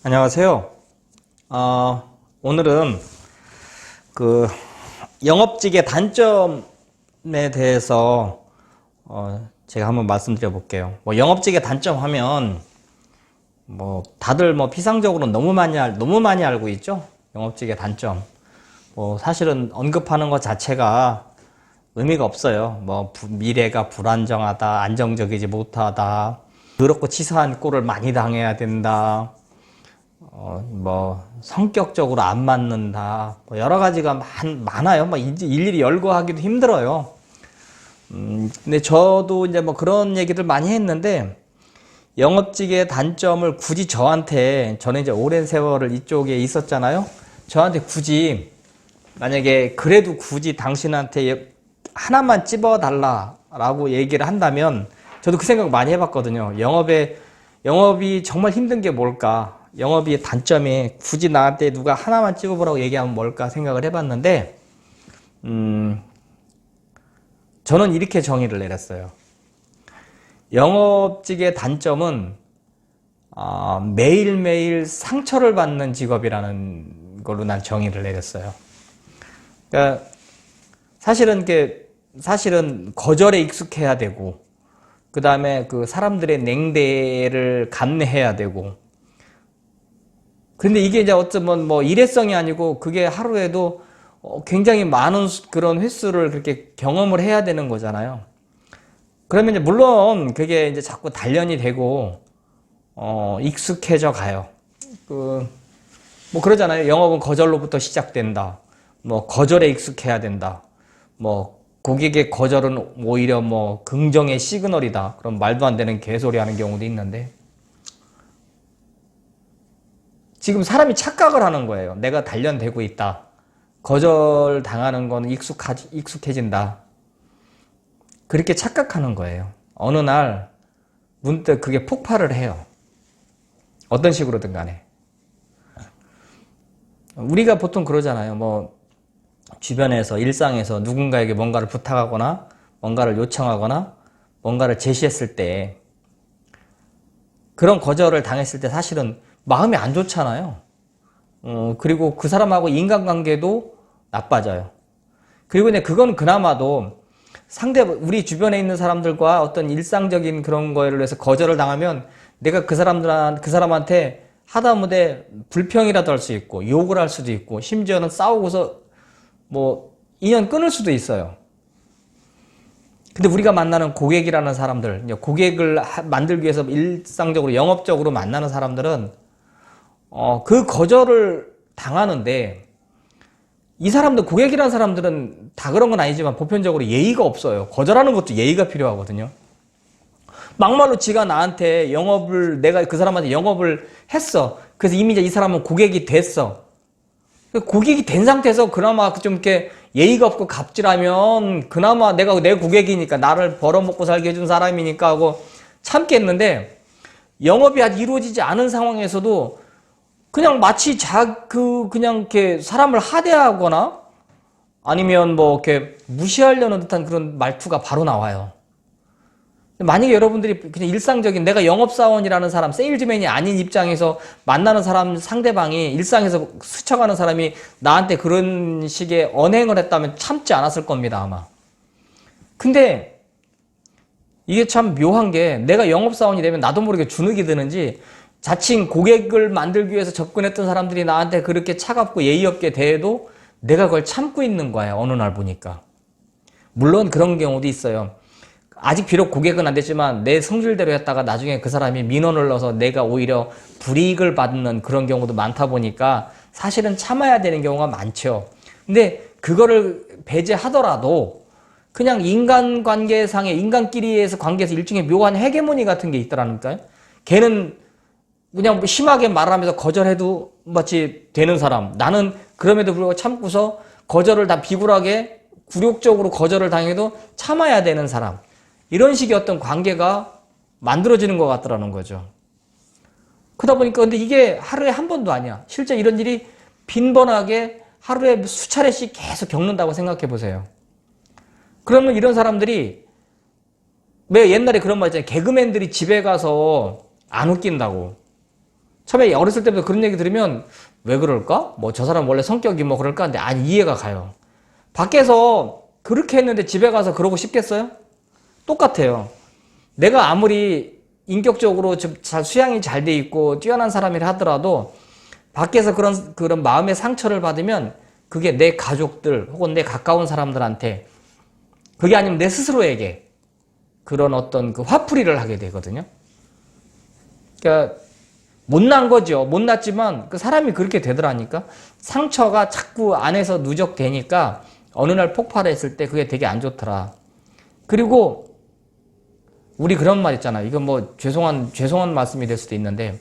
안녕하세요. 오늘은 그 영업직의 단점에 대해서 제가 한번 말씀드려 볼게요. 영업직의 단점 하면 다들 피상적으로 너무 많이 알고 있죠. 영업직의 단점. 사실은 언급하는 것 자체가 의미가 없어요. 미래가 불안정하다, 안정적이지 못하다, 더럽고 치사한 꼴을 많이 당해야 된다. 성격적으로 안 맞는다. 여러 가지가 많아요. 일일이 열거하기도 힘들어요. 근데 저도 이제 그런 얘기들 많이 했는데, 영업직의 단점을 굳이 저는 이제 오랜 세월을 이쪽에 있었잖아요. 저한테 굳이, 만약에 그래도 굳이 당신한테 하나만 찝어달라라고 얘기를 한다면, 저도 그 생각 많이 해봤거든요. 영업이 정말 힘든 게 뭘까? 영업의 단점이 굳이 나한테 누가 하나만 찍어보라고 얘기하면 뭘까 생각을 해봤는데, 저는 이렇게 정의를 내렸어요. 영업직의 단점은 매일매일 상처를 받는 직업이라는 걸로 난 정의를 내렸어요. 그러니까 사실은 거절에 익숙해야 되고, 그 다음에 그 사람들의 냉대를 감내해야 되고, 근데 이게 이제 어쩌면 일회성이 아니고 그게 하루에도 굉장히 많은 그런 횟수를 그렇게 경험을 해야 되는 거잖아요. 그러면 이제 물론 그게 이제 자꾸 단련이 되고 익숙해져 가요. 그러잖아요. 영업은 거절로부터 시작된다. 거절에 익숙해야 된다. 고객의 거절은 오히려 긍정의 시그널이다. 그럼 말도 안 되는 개소리 하는 경우도 있는데, 지금 사람이 착각을 하는 거예요. 내가 단련되고 있다. 거절 당하는 건 익숙해진다. 그렇게 착각하는 거예요. 어느 날 문득 그게 폭발을 해요. 어떤 식으로든 간에. 우리가 보통 그러잖아요. 주변에서, 일상에서 누군가에게 뭔가를 부탁하거나 뭔가를 요청하거나 뭔가를 제시했을 때, 그런 거절을 당했을 때 사실은 마음이 안 좋잖아요. 그리고 그 사람하고 인간관계도 나빠져요. 그리고 이제 그건 그나마도 우리 주변에 있는 사람들과 어떤 일상적인 그런 거를 해서 거절을 당하면 내가 그 사람한테 하다못해 불평이라도 할 수 있고, 욕을 할 수도 있고, 심지어는 싸우고서 인연 끊을 수도 있어요. 근데 우리가 만나는 고객이라는 사람들, 고객을 만들기 위해서 일상적으로, 영업적으로 만나는 사람들은 그 거절을 당하는데, 이 사람들, 고객이라는 사람들은 다 그런 건 아니지만 보편적으로 예의가 없어요. 거절하는 것도 예의가 필요하거든요. 막말로 지가 나한테 내가 그 사람한테 영업을 했어. 그래서 이미 이 사람은 고객이 됐어. 고객이 된 상태에서 그나마 좀 이렇게 예의가 없고 갑질하면 그나마 내가 내 고객이니까, 나를 벌어먹고 살게 해준 사람이니까 하고 참겠는데, 영업이 아직 이루어지지 않은 상황에서도 그냥 마치 그냥 이렇게 사람을 하대하거나 아니면 이렇게 무시하려는 듯한 그런 말투가 바로 나와요. 만약에 여러분들이 그냥 일상적인, 내가 영업사원이라는 사람, 세일즈맨이 아닌 입장에서 만나는 사람, 상대방이 일상에서 스쳐가는 사람이 나한테 그런 식의 언행을 했다면 참지 않았을 겁니다, 아마. 근데 이게 참 묘한 게, 내가 영업사원이 되면 나도 모르게 주눅이 드는지, 자칭 고객을 만들기 위해서 접근했던 사람들이 나한테 그렇게 차갑고 예의 없게 대해도 내가 그걸 참고 있는 거예요. 어느 날 보니까. 물론 그런 경우도 있어요. 아직 비록 고객은 안 됐지만 내 성질대로 했다가 나중에 그 사람이 민원을 넣어서 내가 오히려 불이익을 받는 그런 경우도 많다 보니까 사실은 참아야 되는 경우가 많죠. 근데 그거를 배제하더라도 그냥 인간관계상의, 인간끼리에서 관계에서 일종의 묘한 헤게모니 같은 게 있더라니까요. 걔는 그냥 심하게 말하면서 거절해도 마치 되는 사람, 나는 그럼에도 불구하고 참고서 거절을 다 비굴하게 굴욕적으로 거절을 당해도 참아야 되는 사람, 이런 식의 어떤 관계가 만들어지는 것 같더라는 거죠. 그러다 보니까 근데 이게 하루에 한 번도 아니야. 실제 이런 일이 빈번하게 하루에 수차례씩 계속 겪는다고 생각해 보세요. 그러면 이런 사람들이, 왜 옛날에 그런 말 있잖아요. 개그맨들이 집에 가서 안 웃긴다고. 처음에 어렸을 때부터 그런 얘기 들으면 왜 그럴까? 뭐 저 사람 원래 성격이 뭐 그럴까? 근데 아니 이해가 가요. 밖에서 그렇게 했는데 집에 가서 그러고 싶겠어요? 똑같아요. 내가 아무리 인격적으로 좀 잘 수양이 잘 돼 있고 뛰어난 사람이라 하더라도 밖에서 그런 마음의 상처를 받으면 그게 내 가족들 혹은 내 가까운 사람들한테 그게 아니면 내 스스로에게 그런 어떤 그 화풀이를 하게 되거든요. 그러니까 못난 거죠. 못났지만 그 사람이 그렇게 되더라니까. 상처가 자꾸 안에서 누적되니까 어느 날 폭발했을 때 그게 되게 안 좋더라. 그리고 우리 그런 말 있잖아요. 이건 뭐 죄송한 말씀이 될 수도 있는데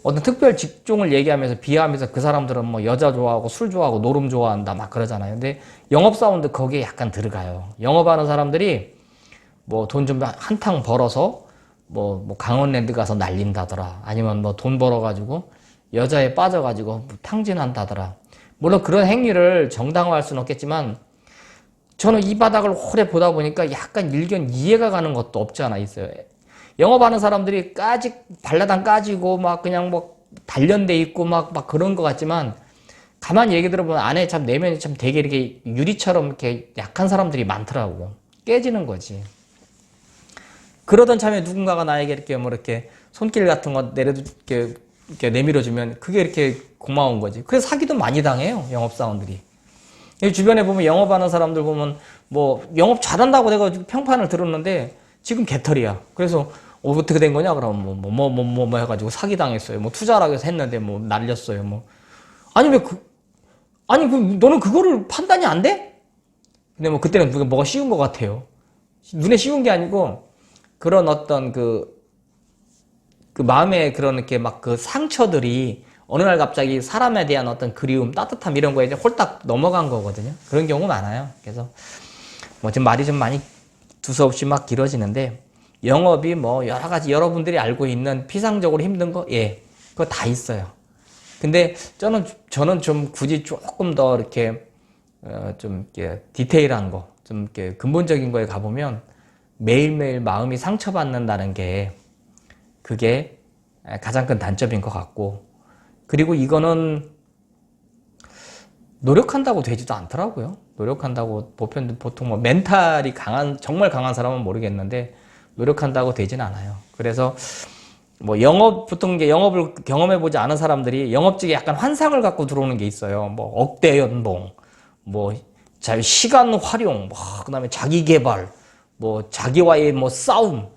어떤 특별 직종을 얘기하면서 비하하면서 그 사람들은 뭐 여자 좋아하고 술 좋아하고 노름 좋아한다 막 그러잖아요. 근데 영업사원도 거기에 약간 들어가요. 영업하는 사람들이 뭐 돈 좀 한탕 벌어서 뭐 강원랜드 가서 날린다더라. 아니면 뭐 돈 벌어가지고 여자에 빠져가지고 뭐 탕진한다더라. 물론 그런 행위를 정당화할 수는 없겠지만 저는 이 바닥을 오래 보다 보니까 약간 일견 이해가 가는 것도 없지 않아 있어요. 영업하는 사람들이 발라당 까지고 막 그냥 뭐 단련돼 있고 막 그런 것 같지만 가만히 얘기 들어보면 안에 참 내면이 참 되게 이렇게 유리처럼 이렇게 약한 사람들이 많더라고. 깨지는 거지. 그러던 참에 누군가가 나에게 이렇게 뭐 이렇게 손길 같은 거 이렇게 내밀어주면 그게 이렇게 고마운 거지. 그래서 사기도 많이 당해요, 영업사원들이. 주변에 보면 영업하는 사람들 보면 뭐 영업 잘한다고 내가 평판을 들었는데 지금 개털이야. 그래서 어떻게 된 거냐? 그러면 뭐 해가지고 사기당했어요. 뭐 투자라고 해서 했는데 뭐 날렸어요. 뭐. 아니, 너는 그거를 판단이 안 돼? 근데 뭐 그때는 뭐가 쉬운 것 같아요. 눈에 쉬운 게 아니고 그런 어떤 그 마음에 그런 이렇게 막 그 상처들이 어느 날 갑자기 사람에 대한 어떤 그리움, 따뜻함 이런 거에 이제 홀딱 넘어간 거거든요. 그런 경우 많아요. 그래서 뭐 지금 말이 좀 많이 두서없이 막 길어지는데 영업이 뭐 여러 가지 여러분들이 알고 있는 피상적으로 힘든 거, 예, 그거 다 있어요. 근데 저는 좀 굳이 조금 더 이렇게 좀 이렇게 디테일한 거, 좀 이렇게 근본적인 거에 가보면 매일매일 마음이 상처받는다는 게 그게 가장 큰 단점인 것 같고, 그리고 이거는 노력한다고 되지도 않더라고요. 노력한다고 보통 뭐 멘탈이 정말 강한 사람은 모르겠는데 노력한다고 되진 않아요. 그래서 뭐 보통 이제 영업을 경험해보지 않은 사람들이 영업직에 약간 환상을 갖고 들어오는 게 있어요. 뭐 억대 연봉, 뭐 시간 활용, 뭐 그다음에 자기 개발, 뭐 자기와의 뭐 싸움,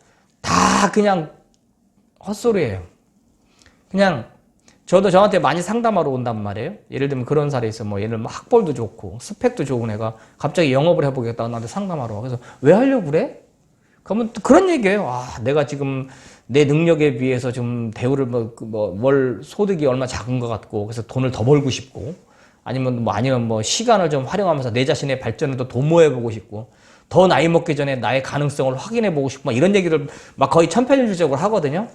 다 그냥 헛소리예요. 그냥 저한테 많이 상담하러 온단 말이에요. 예를 들면 그런 사례 있어. 뭐 예를 들면 학벌도 좋고 스펙도 좋은 애가 갑자기 영업을 해보겠다고 나한테 상담하러 와. 그래서 왜 하려고 그래? 그러면 또 그런 얘기예요. 내가 지금 내 능력에 비해서 좀 대우를 월 소득이 얼마 작은 것 같고 그래서 돈을 더 벌고 싶고 아니면 뭐 시간을 좀 활용하면서 내 자신의 발전을 더 도모해보고 싶고 더 나이 먹기 전에 나의 가능성을 확인해보고 싶고 막 이런 얘기를 막 거의 천편일률적으로 하거든요.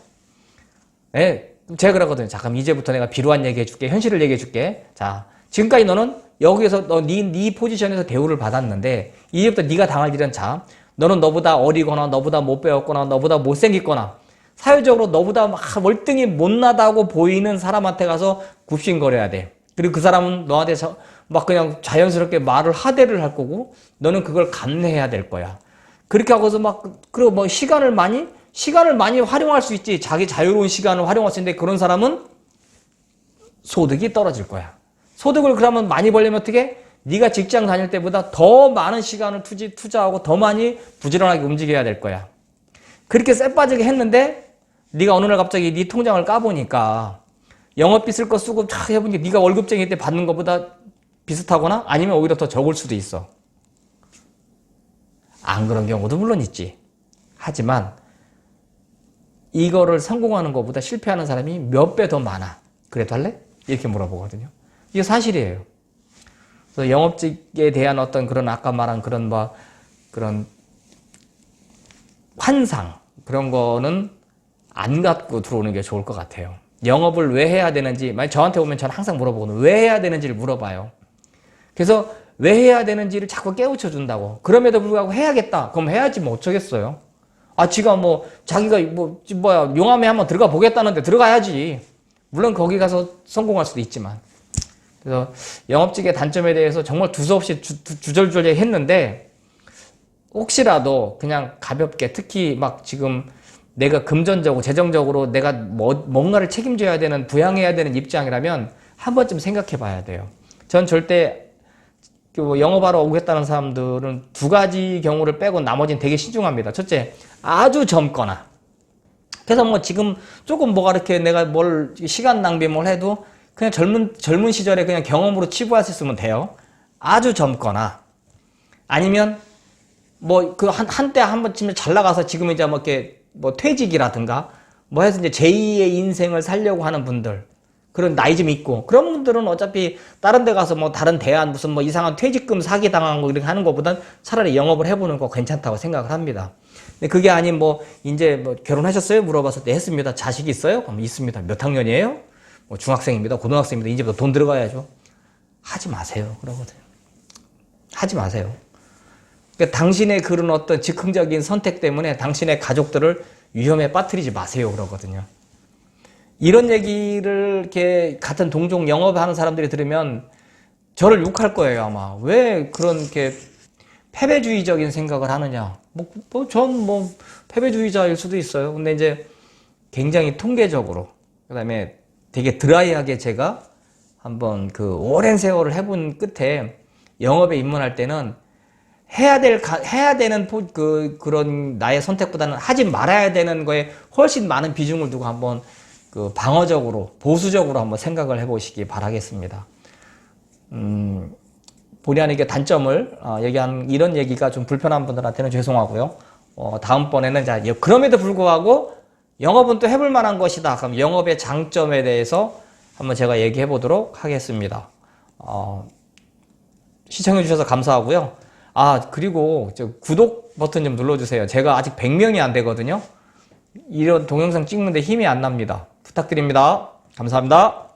네. 제가 그러거든요. 자, 그럼 이제부터 내가 비루한 얘기 해줄게. 현실을 얘기해 줄게. 자, 지금까지 너는 여기에서 네 포지션에서 대우를 받았는데 이제부터 네가 당할 일은 자, 너는 너보다 어리거나 너보다 못 배웠거나 너보다 못생겼거나 사회적으로 너보다 막 월등히 못나다고 보이는 사람한테 가서 굽신거려야 돼. 그리고 그 사람은 너한테 막 그냥 자연스럽게 말을 하대를 할 거고 너는 그걸 감내해야 될 거야. 그렇게 하고서 그리고 뭐 시간을 많이 활용할 수 있지. 자기 자유로운 시간을 활용할 수 있는데 그런 사람은 소득이 떨어질 거야. 소득을 그러면 많이 벌려면 어떻게? 네가 직장 다닐 때보다 더 많은 시간을 투자하고 더 많이 부지런하게 움직여야 될 거야. 그렇게 쎄 빠지게 했는데 네가 어느 날 갑자기 네 통장을 까보니까 영업비 쓸 거 쓰고 쫙 해보니까 네가 월급쟁이 때 받는 것보다 비슷하거나 아니면 오히려 더 적을 수도 있어. 안 그런 경우도 물론 있지. 하지만 이거를 성공하는 것보다 실패하는 사람이 몇 배 더 많아. 그래도 할래? 이렇게 물어보거든요. 이게 사실이에요. 그래서 영업직에 대한 어떤 그런 아까 말한 그런 환상 그런 거는 안 갖고 들어오는 게 좋을 것 같아요. 영업을 왜 해야 되는지 만약 저한테 오면 저는 항상 물어보거든요. 왜 해야 되는지를 물어봐요. 그래서 왜 해야 되는지를 자꾸 깨우쳐 준다고. 그럼에도 불구하고 해야겠다. 그럼 해야지 뭐 어쩌겠어요. 자기가 자기가 용암에 한번 들어가 보겠다는데 들어가야지. 물론 거기 가서 성공할 수도 있지만. 그래서 영업직의 단점에 대해서 정말 두서없이 주절주절 했는데, 혹시라도 그냥 가볍게, 특히 막 지금 내가 금전적으로, 재정적으로 내가 뭔가를 책임져야 되는, 부양해야 되는 입장이라면 한 번쯤 생각해 봐야 돼요. 전 절대 영업하러 오겠다는 사람들은 두 가지 경우를 빼고 나머지는 되게 신중합니다. 첫째, 아주 젊거나. 그래서 뭐 지금 조금 뭐가 이렇게 내가 뭘 시간 낭비 뭘 해도 그냥 젊은 시절에 그냥 경험으로 치부할 수 있으면 돼요. 아주 젊거나. 아니면 뭐 그 한때 한 번쯤에 잘 나가서 지금 이제 뭐 이렇게 뭐 퇴직이라든가 뭐 해서 이제 제2의 인생을 살려고 하는 분들, 그런 나이 좀 있고, 그런 분들은 어차피 다른 데 가서 뭐 다른 대안 무슨 뭐 이상한 퇴직금 사기 당한 거 이렇게 하는 것보단 차라리 영업을 해보는 거 괜찮다고 생각을 합니다. 근데 그게 아닌 뭐 이제 뭐 결혼하셨어요? 물어봤을 때 했습니다. 자식이 있어요? 그럼 있습니다. 몇 학년이에요? 뭐 중학생입니다. 고등학생입니다. 이제부터 돈 들어가야죠. 하지 마세요. 그러거든요. 하지 마세요. 그러니까 당신의 그런 어떤 즉흥적인 선택 때문에 당신의 가족들을 위험에 빠뜨리지 마세요. 그러거든요. 이런 얘기를 이렇게 같은 동종 영업하는 사람들이 들으면 저를 욕할 거예요, 아마. 왜 그런 이렇게 패배주의적인 생각을 하느냐. 전 패배주의자일 수도 있어요. 근데 이제 굉장히 통계적으로, 그 다음에 되게 드라이하게 제가 한번 그 오랜 세월을 해본 끝에 영업에 입문할 때는 해야 되는 그런 나의 선택보다는 하지 말아야 되는 거에 훨씬 많은 비중을 두고 한번 그 방어적으로, 보수적으로 한번 생각을 해보시기 바라겠습니다. 본의 아니게 단점을 얘기한 이런 얘기가 좀 불편한 분들한테는 죄송하고요. 다음번에는 자, 그럼에도 불구하고 영업은 또 해볼 만한 것이다. 그럼 영업의 장점에 대해서 한번 제가 얘기해 보도록 하겠습니다. 시청해 주셔서 감사하고요. 그리고 구독 버튼 좀 눌러주세요. 제가 아직 100명이 안 되거든요. 이런 동영상 찍는데 힘이 안 납니다. 부탁드립니다. 감사합니다.